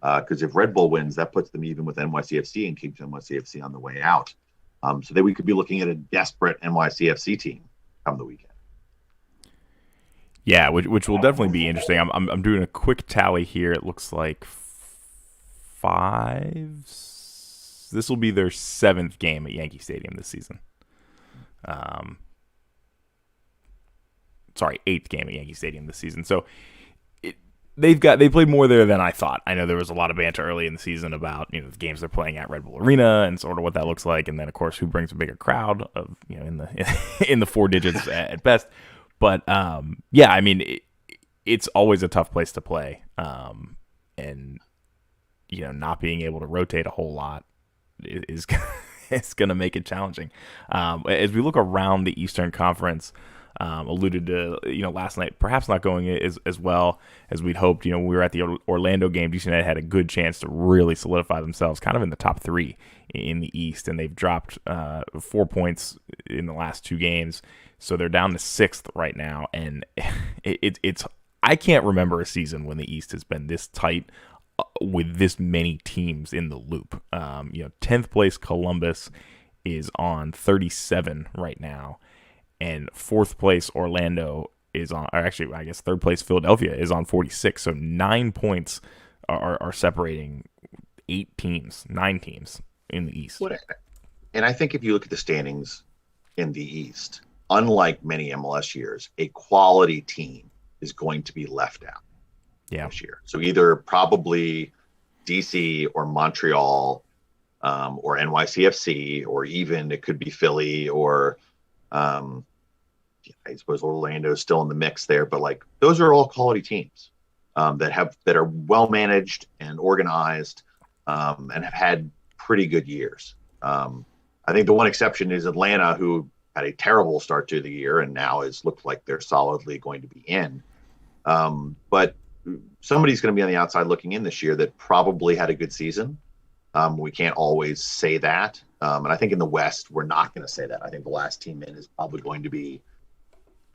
Because if Red Bull wins, that puts them even with NYCFC and keeps NYCFC on the way out. So that we could be looking at a desperate NYCFC team come the weekend. Yeah, which will definitely be interesting. I'm doing a quick tally here. It looks like 5. This will be their 7th game at Yankee Stadium this season. Eighth game at Yankee Stadium this season. So they played more there than I thought. I know there was a lot of banter early in the season about the games they're playing at Red Bull Arena and sort of what that looks like, and then of course who brings a bigger crowd of in the four digits at best. But yeah, I mean it's always a tough place to play, and not being able to rotate a whole lot is it's going to make it challenging. As we look around the Eastern Conference. Alluded to last night perhaps not going as well as we'd hoped. We were at the Orlando game. DC United had a good chance to really solidify themselves kind of in the top three in the East, and they've dropped 4 points in the last two games, so they're down to sixth right now. And it's I can't remember a season when the East has been this tight with this many teams in the loop. 10th place Columbus is on 37 right now. And fourth place Orlando is on, or actually, I guess third place Philadelphia is on 46. So 9 points are separating 9 teams in the East. And I think if you look at the standings in the East, unlike many MLS years, a quality team is going to be left out this year. So either probably DC or Montreal or NYCFC, or even it could be Philly or I suppose Orlando is still in the mix there, but like those are all quality teams that are well managed and organized and have had pretty good years. I think the one exception is Atlanta, who had a terrible start to the year and now looked like they're solidly going to be in. But somebody's going to be on the outside looking in this year that probably had a good season. We can't always say that. And I think in the West, we're not going to say that. I think the last team in is probably going to be,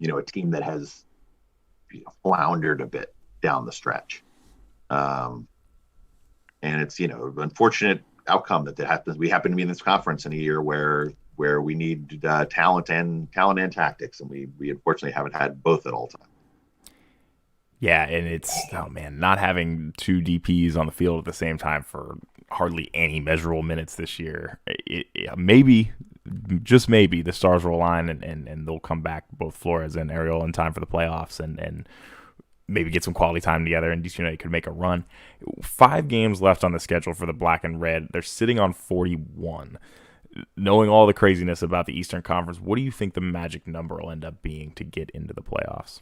a team that has floundered a bit down the stretch. And it's, unfortunate outcome that happens. We happen to be in this conference in a year where we need talent and tactics. And we unfortunately haven't had both at all times. Yeah, and it's, not having two DPs on the field at the same time for hardly any measurable minutes this year. Maybe, just maybe, the stars will align and they'll come back, both Flores and Ariel, in time for the playoffs and maybe get some quality time together, and DC United could make a run. 5 games left on the schedule for the Black and Red. They're sitting on 41. Knowing all the craziness about the Eastern Conference, what do you think the magic number will end up being to get into the playoffs?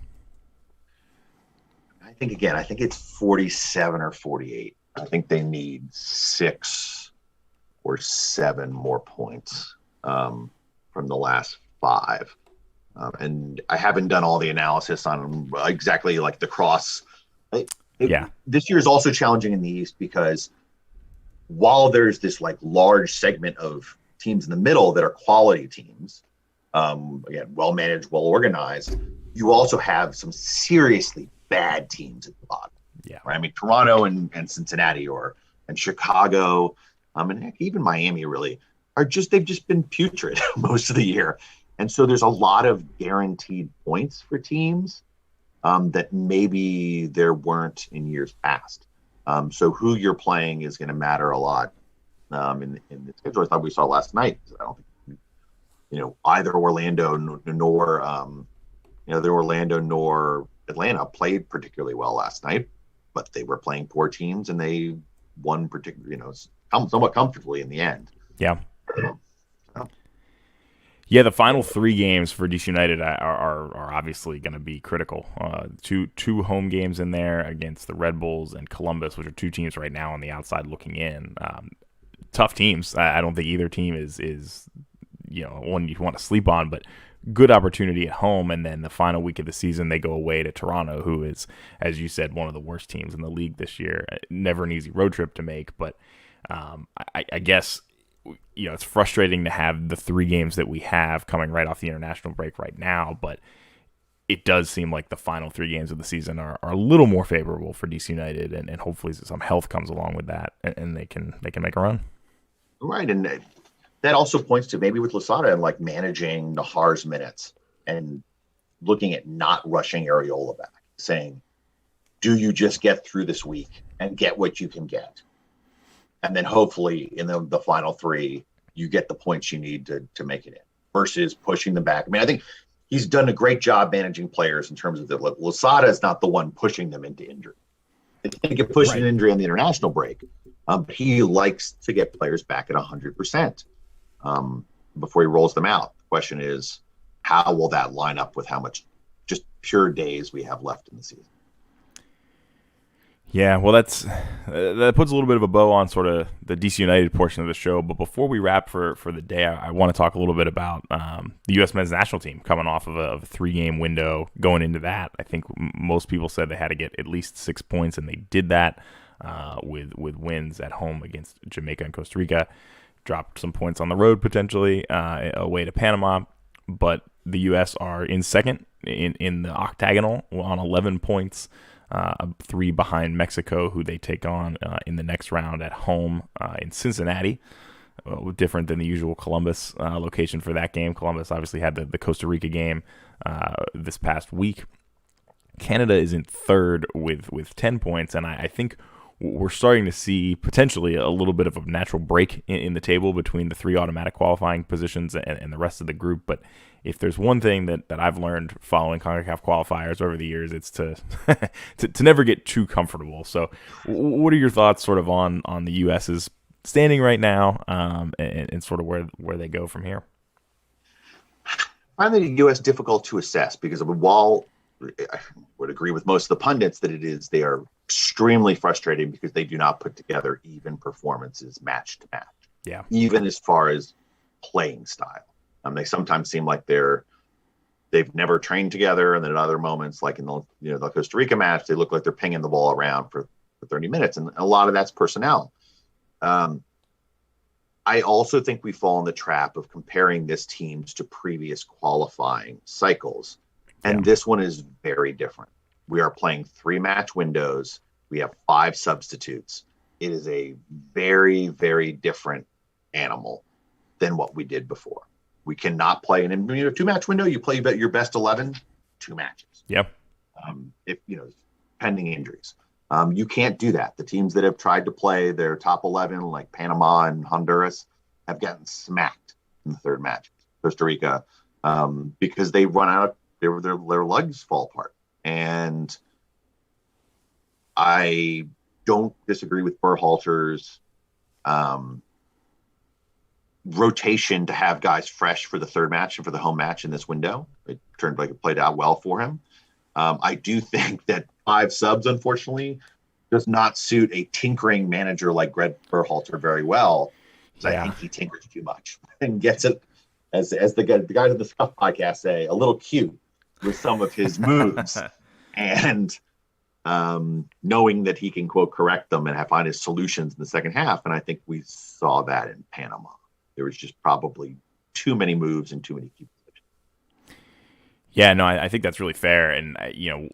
I think it's 47 or 48. I think they need 6 or 7 more points from the last 5. And I haven't done all the analysis on exactly like the cross. This year is also challenging in the East because while there's this like large segment of teams in the middle that are quality teams, again, well managed, well organized, you also have some seriously bad teams at the bottom. Yeah, right. I mean, Toronto and Cincinnati and Chicago, and even Miami really they've just been putrid most of the year. And so there's a lot of guaranteed points for teams that maybe there weren't in years past. So who you're playing is going to matter a lot in the schedule. I thought we saw last night. I don't think either Orlando nor Atlanta played particularly well last night, but they were playing poor teams and they won somewhat comfortably in the end. Yeah. Yeah, the final 3 games for DC United are obviously going to be critical. Two home games in there against the Red Bulls and Columbus, which are 2 teams right now on the outside looking in. Tough teams. I don't think either team is one you want to sleep on, but good opportunity at home. And then the final week of the season, they go away to Toronto, who is, as you said, one of the worst teams in the league this year. Never an easy road trip to make, but I guess it's frustrating to have the 3 games that we have coming right off the international break right now, but it does seem like the final 3 games of the season are a little more favorable for DC United, and hopefully some health comes along with that, and they can make a run. Right, and that also points to maybe with Losada and like managing Nahar's minutes and looking at not rushing Areola back, saying, do you just get through this week and get what you can get? And then hopefully in the final 3, you get the points you need to make it in. versus pushing them back. I mean, I think he's done a great job managing players in terms of Losada is not the one pushing them into injury. They didn't get pushed an injury on the international break. He likes to get players back at 100% before he rolls them out. The question is, how will that line up with how much just pure days we have left in the season? Yeah, well, that puts a little bit of a bow on sort of the DC United portion of the show. But before we wrap for the day, I want to talk a little bit about the U.S. men's national team coming off of a 3-game window going into that. I think most people said they had to get at least 6 points, and they did that with wins at home against Jamaica and Costa Rica. Dropped some points on the road potentially away to Panama, but the U.S. are in second in the octagonal on 11 points. 3 behind Mexico, who they take on in the next round at home in Cincinnati. Different than the usual Columbus location for that game. Columbus obviously had the Costa Rica game this past week. Canada is in third with 10 points, and I think we're starting to see potentially a little bit of a natural break in the table between the 3 automatic qualifying positions and the rest of the group. But if there's one thing that I've learned following CONCACAF qualifiers over the years, it's to never get too comfortable. So what are your thoughts sort of on the U.S.'s standing right now and sort of where they go from here? I find the U.S. difficult to assess because while I would agree with most of the pundits that they are extremely frustrating because they do not put together even performances match to match. Yeah. Even as far as playing style. They sometimes seem like they've never trained together, and then at other moments, like in the Costa Rica match, they look like they're pinging the ball around for 30 minutes, and a lot of that's personnel. I also think we fall in the trap of comparing this teams to previous qualifying cycles, and this one is very different. We are playing 3-match windows. We have 5 substitutes. It is a very, very different animal than what we did before. We cannot play in a 2-match window. You play your best 11, 2 matches. Yep. If pending injuries, you can't do that. The teams that have tried to play their top 11, like Panama and Honduras, have gotten smacked in the 3rd match. Costa Rica, because they run out of their legs fall apart. And I don't disagree with Berhalter's rotation to have guys fresh for the 3rd match and for the home match in this window. It turned like it played out well for him. I do think that 5 subs, unfortunately, does not suit a tinkering manager like Greg Berhalter very well. I think he tinkers too much and gets it, as the guys of the Scuff podcast say, a little cute with some of his moves. And knowing that he can, quote, correct them and find his solutions in the second half. And I think we saw that in Panama. There was just probably too many moves and too many key positions. Yeah, no, I think that's really fair. And,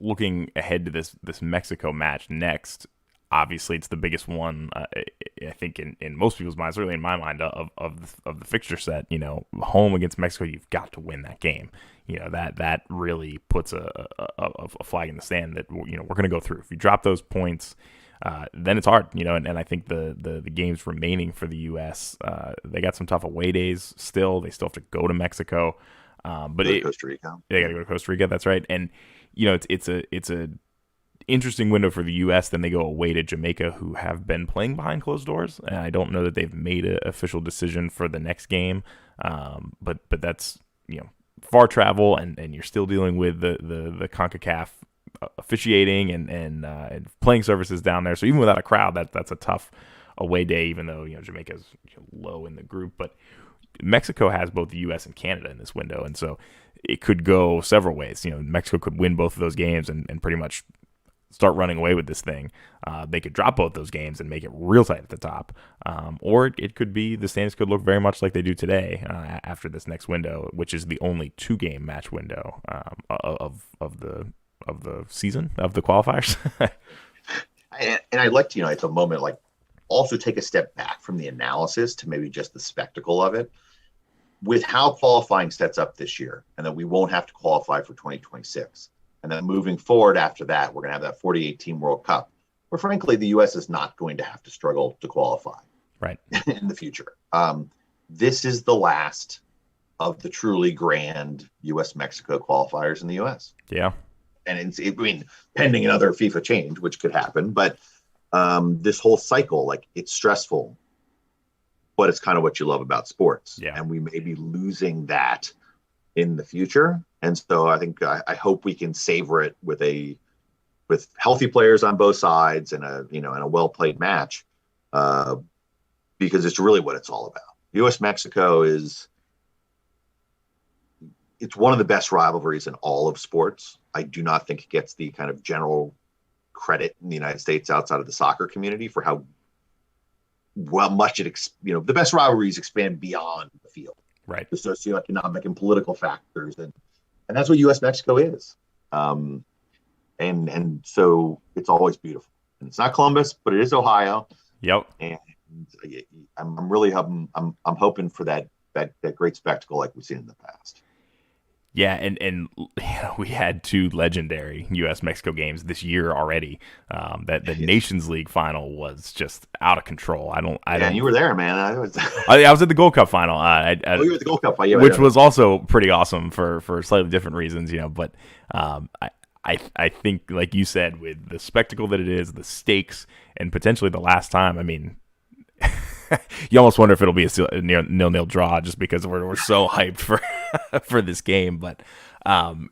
looking ahead to this Mexico match next, obviously it's the biggest one, I think, in most people's minds, certainly in my mind, of the fixture set. Home against Mexico, you've got to win that game. That really puts a flag in the sand that, we're going to go through. If you drop those points, then it's hard, and I think the games remaining for the U.S., they got some tough away days still. They still have to go to Mexico. But Costa Rica. They got to go to Costa Rica. That's right. And, it's a interesting window for the U.S. Then they go away to Jamaica, who have been playing behind closed doors. And I don't know that they've made an official decision for the next game. But that's, far travel, and you're still dealing with the CONCACAF officiating and playing services down there. So even without a crowd, that's a tough away day, even though, Jamaica's low in the group. But Mexico has both the U.S. and Canada in this window, and so it could go several ways. Mexico could win both of those games and pretty much start running away with this thing. They could drop both those games and make it real tight at the top. Or it could be the standings could look very much like they do today after this next window, which is the only 2-game match window of the season, of the qualifiers. And I'd like to, at a moment, like, also take a step back from the analysis to maybe just the spectacle of it. With how qualifying sets up this year, and that we won't have to qualify for 2026. And then moving forward after that, we're going to have that 48-team World Cup, where frankly, the U.S. is not going to have to struggle to qualify right in the future. This is the last of the truly grand US-Mexico qualifiers in the US. Yeah. And I mean, pending another FIFA change, which could happen, but this whole cycle, like, it's stressful, but it's kind of what you love about sports. Yeah. And we may be losing that in the future. And so I think I hope we can savor it with healthy players on both sides and a well-played match, because it's really what it's all about. US-Mexico it's one of the best rivalries in all of sports. I do not think it gets the kind of general credit in the United States outside of the soccer community for how much the best rivalries expand beyond the field, right? The socioeconomic and political factors, and that's what U.S.-Mexico is. And so it's always beautiful. And it's not Columbus, but it is Ohio. Yep. And I'm really I'm hoping for that great spectacle like we've seen in the past. Yeah, and we had 2 legendary U.S.-Mexico games this year already. That the Nations League final was just out of control. And you were there, man. I was at the Gold Cup final. You were at the Gold Cup final, which was also pretty awesome for slightly different reasons, But I think, like you said, with the spectacle that it is, the stakes, and potentially the last time. I mean, you almost wonder if it'll be a 0-0 draw just because we're so hyped for this game. But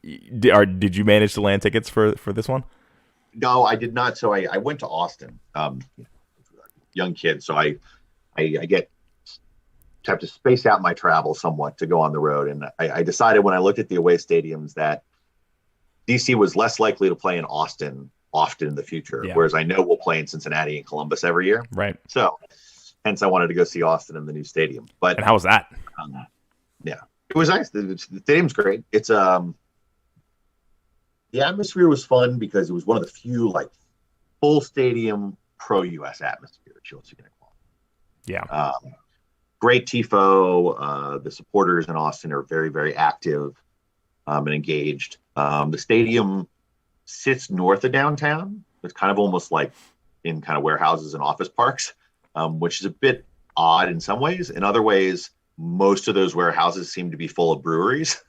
did you manage to land tickets for this one? No, I did not. So I went to Austin, young kid. So I have to space out my travel somewhat to go on the road. And I decided when I looked at the away stadiums that DC was less likely to play in Austin often in the future, whereas I know we'll play in Cincinnati and Columbus every year. Right. So hence I wanted to go see Austin in the new stadium. And how was that? Yeah, it was nice. The stadium's great. It's the atmosphere was fun because it was one of the few like full stadium pro US atmospheres you'll see in a club. Yeah. Great tifo. The supporters in Austin are very, very active and engaged. The stadium sits north of downtown. It's kind of almost like in kind of warehouses and office parks, which is a bit odd in some ways. In other ways, most of those warehouses seem to be full of breweries.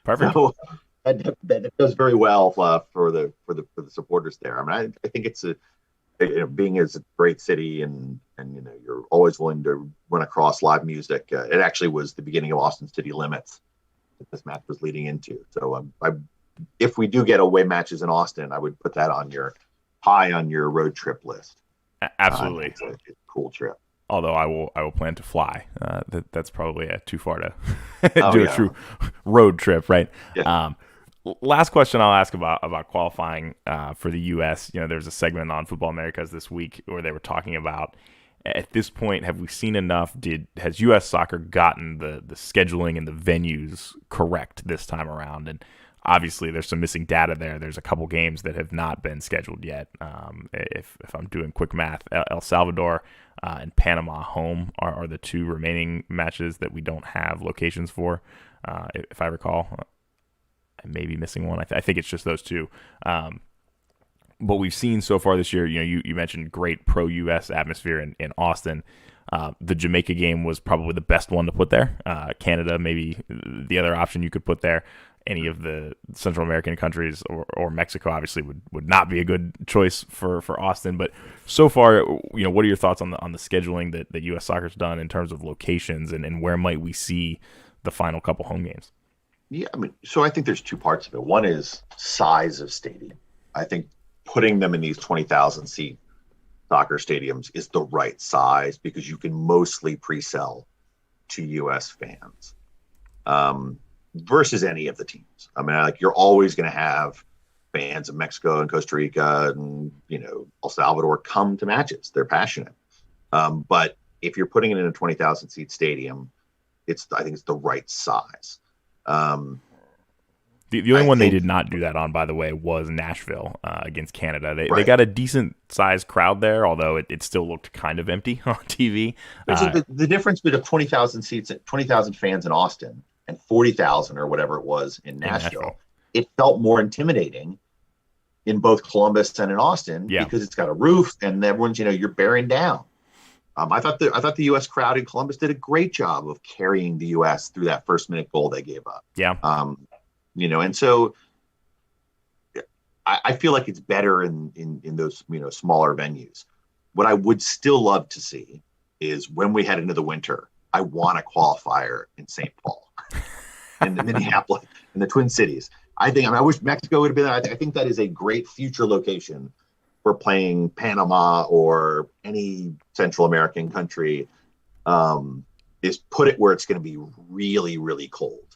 Perfect. So that does very well for the supporters there. I mean, I think it's being as a great city and you're always willing to run across live music. It actually was the beginning of Austin City Limits that this match was leading into. So if we do get away matches in Austin, I would put that on your road trip list. Absolutely. It's a cool trip. Although I will plan to fly. That's probably too far to do a true road trip, right? Yeah. Last question I'll ask about qualifying for the U.S. There's a segment on Football Americas this week where they were talking about, at this point, have we seen enough? Has U.S. soccer gotten the scheduling and the venues correct this time around? And obviously, there's some missing data there. There's a couple games that have not been scheduled yet. If I'm doing quick math, El Salvador and Panama home are the 2 remaining matches that we don't have locations for, if I recall. I may be missing one. I think it's just those 2. But we've seen so far this year, you mentioned great pro-U.S. atmosphere in Austin. The Jamaica game was probably the best one to put there. Canada, maybe the other option you could put there. Any of the Central American countries or Mexico obviously would not be a good choice for Austin. But so far, what are your thoughts on the scheduling that U.S. Soccer's done in terms of locations and where might we see the final couple home games? Yeah, I mean, so I think there's 2 parts of it. One is size of stadium. I think putting them in these 20,000 seat soccer stadiums is the right size because you can mostly pre-sell to U.S. fans versus any of the teams. I mean, you're always going to have fans of Mexico and Costa Rica and, El Salvador come to matches. They're passionate. But if you're putting it in a 20,000 seat stadium, I think it's the right size. The only one they did not do that on, by the way, was Nashville against Canada. They got a decent sized crowd there, although it still looked kind of empty on TV. The difference between 20,000 seats, 20,000 fans in Austin and 40,000 or whatever it was in Nashville, it felt more intimidating in both Columbus and in Austin because it's got a roof and everyone's, you're bearing down. I thought the U.S. crowd in Columbus did a great job of carrying the U.S. through that first minute goal they gave up. Yeah. And so I feel like it's better in those smaller venues. What I would still love to see is when we head into the winter, I want a qualifier in St. Paul and Minneapolis and the Twin Cities. I wish Mexico would have been there. I think that is a great future location for playing Panama or any Central American country. Is put it where it's going to be really, really cold.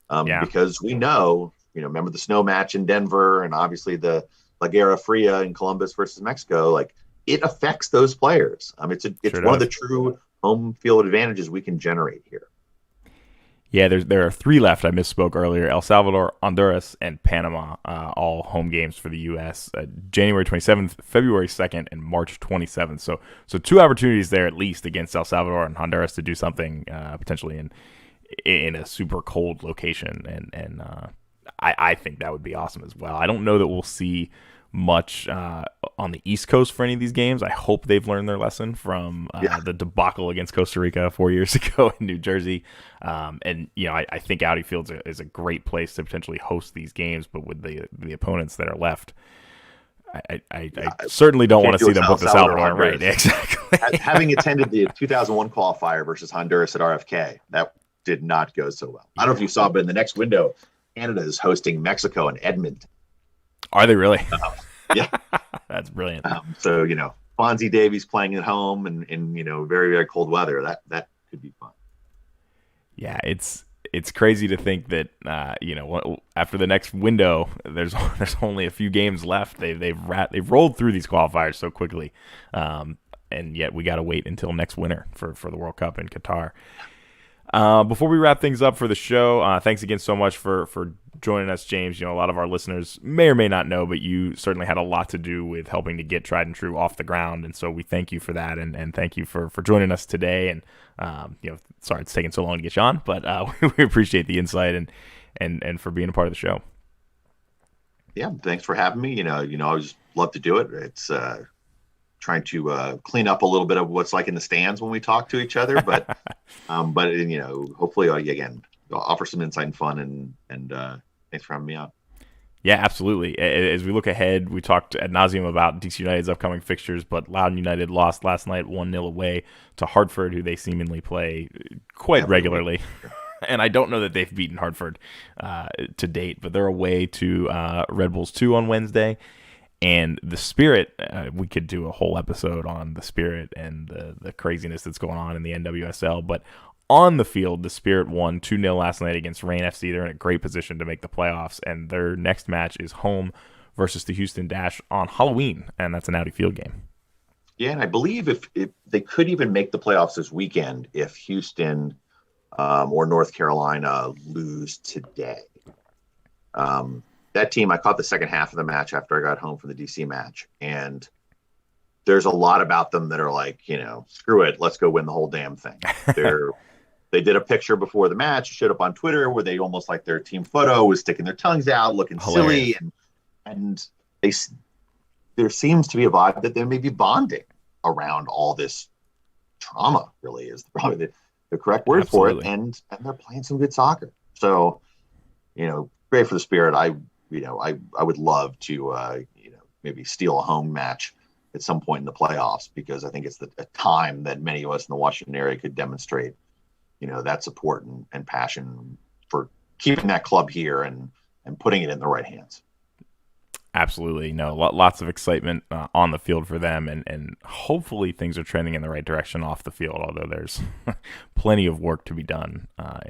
Because we know, remember the snow match in Denver and obviously the La Guerra Fria in Columbus versus Mexico, like it affects those players. It's one of the true home field advantages we can generate here. Yeah, there are 3 left. I misspoke earlier. El Salvador, Honduras, and Panama, all home games for the U.S. January 27th, February 2nd, and March 27th. So 2 opportunities there at least against El Salvador and Honduras to do something potentially in a super cold location, and I think that would be awesome as well. I don't know that we'll see much on the East Coast for any of these games. I hope they've learned their lesson from the debacle against Costa Rica 4 years ago in New Jersey. I think Audi Field is a great place to potentially host these games, but with the opponents that are left, I certainly don't want to see them put the Salvador right. Exactly. Having attended the 2001 qualifier versus Honduras at RFK, that did not go so well. I don't know if you saw, but in the next window, Canada is hosting Mexico and Edmonton. Are they really? Yeah. That's brilliant. So, Fonzie Davies playing at home in very, very cold weather. That could be fun. Yeah, it's crazy to think that after the next window, there's only a few games left. They've rolled through these qualifiers so quickly, and yet we got to wait until next winter for the World Cup in Qatar. Before we wrap things up for the show, thanks again so much for joining us, James. A lot of our listeners may or may not know, but you certainly had a lot to do with helping to get Tried and True off the ground, and so we thank you for that, and thank you for joining us today. And sorry it's taking so long to get you on, but we appreciate the insight and for being a part of the show. Yeah, thanks for having me. I always love to do it. It's trying to clean up a little bit of what's like in the stands when we talk to each other, but hopefully again I'll offer some insight and fun, and thanks for having me on. Yeah, absolutely. As we look ahead, we talked ad nauseum about DC United's upcoming fixtures, but Loudoun United lost last night 1-0 away to Hartford, who they seemingly play quite regularly. And I don't know that they've beaten Hartford to date, but they're away to Red Bulls 2 on Wednesday. And the Spirit, we could do a whole episode on the Spirit and the craziness that's going on in the NWSL. But on the field, the Spirit won 2-0 last night against Reign FC. They're in a great position to make the playoffs. And their next match is home versus the Houston Dash on Halloween. And that's an Audi Field game. Yeah, and I believe if they could even make the playoffs this weekend if Houston or North Carolina lose today. That team, I caught the second half of the match after I got home from the DC match, and there's a lot about them that are like, screw it, let's go win the whole damn thing. They did a picture before the match, showed up on Twitter, where they almost like their team photo was sticking their tongues out, looking silly, and there seems to be a vibe that they may be bonding around all this trauma. Really is probably the correct word for it, and they're playing some good soccer. So, great for the Spirit. I would love to, maybe steal a home match at some point in the playoffs, because I think it's a time that many of us in the Washington area could demonstrate, that support and passion for keeping that club here and putting it in the right hands. Absolutely. Lots of excitement on the field for them, and hopefully things are trending in the right direction off the field, although there's plenty of work to be done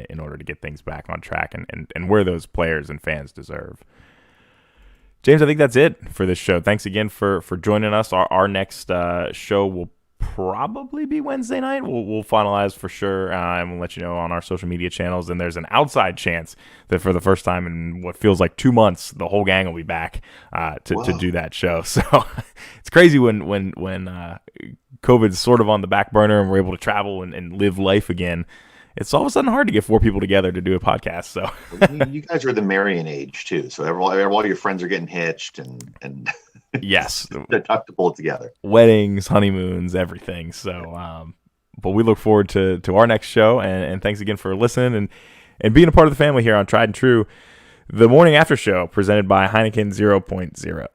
in order to get things back on track and where those players and fans deserve. James, I think that's it for this show. Thanks again for joining us. Our next show will probably be Wednesday night. We'll finalize for sure, and we'll let you know on our social media channels. And there's an outside chance that for the first time in what feels like 2 months, the whole gang will be back to do that show. So it's crazy when COVID's sort of on the back burner and we're able to travel and live life again. It's all of a sudden hard to get 4 people together to do a podcast. So you guys are the marrying age too. So all your friends are getting hitched, and Yes. They're tough to pull together. Weddings, honeymoons, everything. So, but we look forward to our next show. And thanks again for listening and being a part of the family here on Tried and True, the morning after show presented by Heineken 0.0.